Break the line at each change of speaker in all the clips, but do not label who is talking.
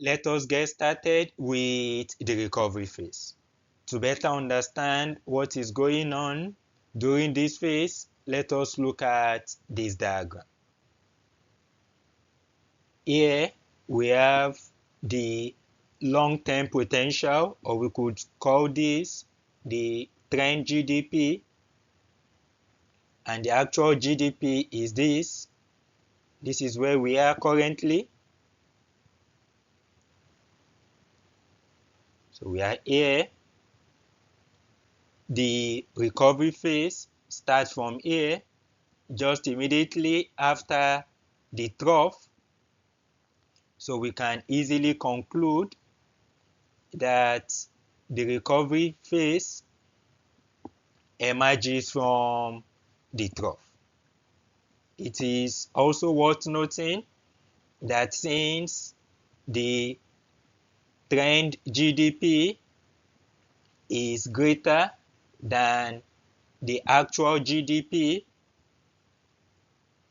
let us get started with the recovery phase. To better understand what is going on during this phase, let us look at this diagram. Here we have the long-term potential, or we could call this the trend GDP, and the actual GDP is this. This is where we are currently. So we are here. The recovery phase starts from here, just immediately after the trough. So we can easily conclude that the recovery phase emerges from the trough. It is also worth noting that since the trend GDP is greater than the actual GDP,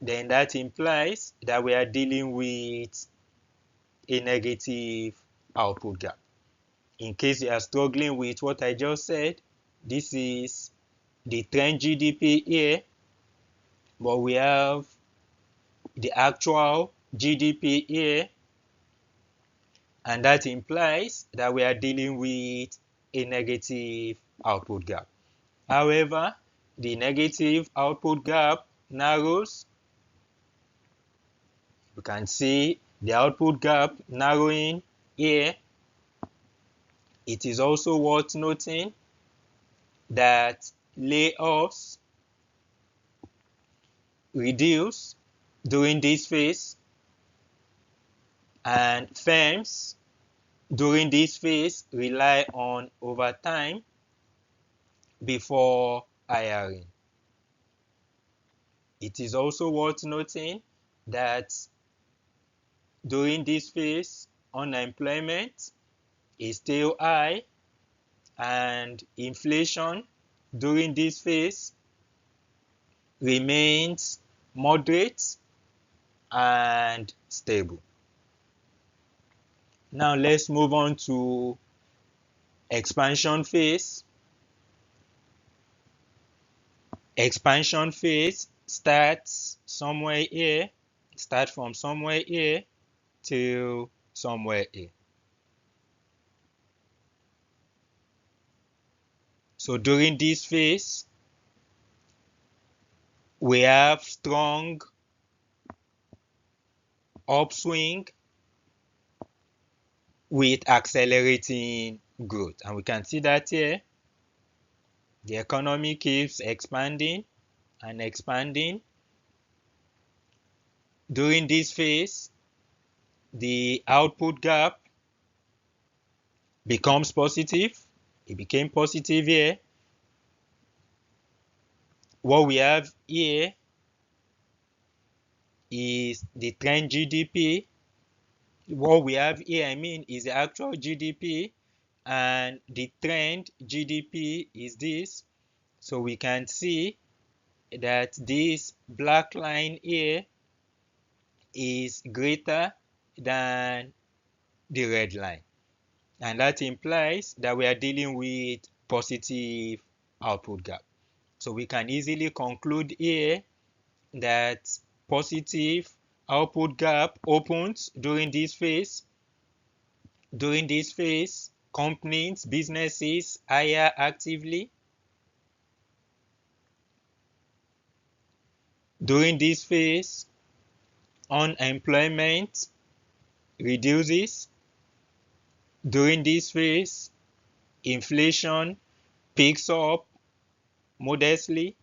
then that implies that we are dealing with a negative output gap. In case you are struggling with what I just said, this is the trend GDP here, but we have the actual GDP here, and that implies that we are dealing with a negative output gap. However, the negative output gap narrows. You can see the output gap narrowing here. It is also worth noting that layoffs reduce during this phase, and firms during this phase rely on overtime before hiring. It is also worth noting that during this phase, unemployment is still high, and inflation during this phase remains moderate and stable. Now let's move on to expansion phase. Expansion phase starts somewhere here, start from somewhere here till somewhere here. So during this phase, we have strong upswing with accelerating growth, and we can see that here. The economy keeps expanding and expanding. During this phase, the output gap becomes positive. It became positive here. What we have here is the trend GDP. What we have here, is the actual GDP, and the trend GDP is this. So we can see that this black line here is greater than the red line, and that implies that we are dealing with positive output gap. So we can easily conclude here that positive output gap opens during this phase. During this phase, companies, businesses hire actively. During this phase, unemployment reduces. During this phase, inflation picks up modestly.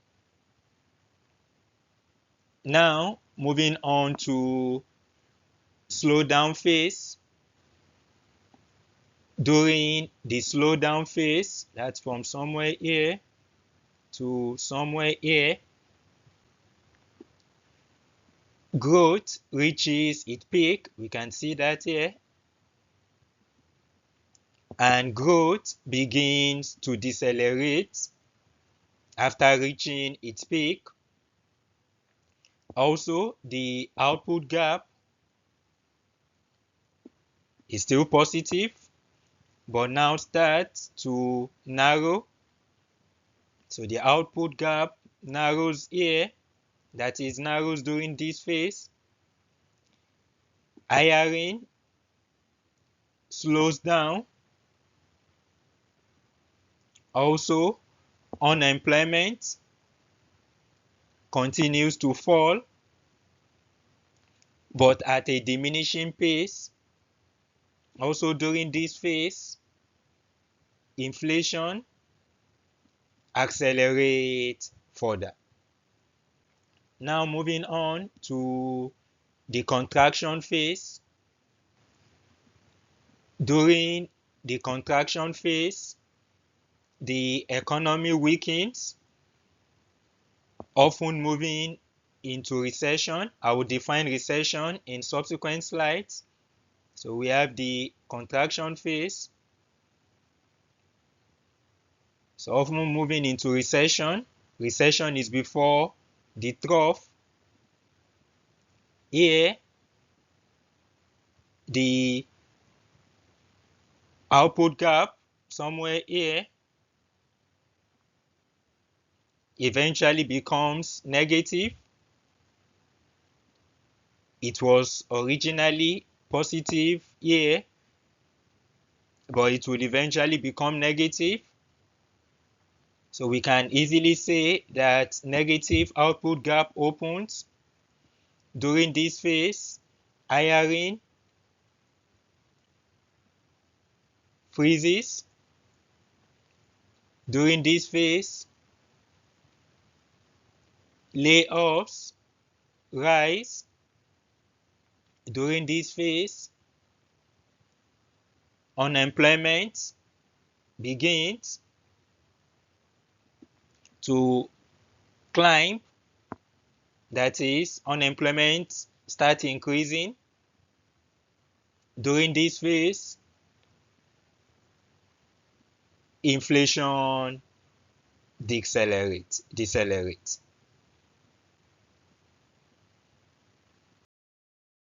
Now, moving on to slowdown phase. During the slowdown phase, that's from somewhere here to somewhere here, growth reaches its peak. We can see that here. And growth begins to decelerate after reaching its peak. Also, the output gap is still positive, but now starts to narrow. So the output gap narrows here, that is narrows during this phase. Hiring slows down. Also, unemployment continues to fall, but at a diminishing pace. Also during this phase, inflation accelerates further. Now moving on to the contraction phase. During the contraction phase, the economy weakens, often moving into recession. I will define recession in subsequent slides. So we have the contraction phase. So often moving into recession. Recession is before the trough. Here, the output gap somewhere here eventually becomes negative. It was originally positive here, but it will eventually become negative. So we can easily say that negative output gap opens during this phase. Hiring freezes during this phase. Layoffs rise during this phase. Unemployment begins to climb, that is, unemployment starts increasing during this phase. Inflation decelerates.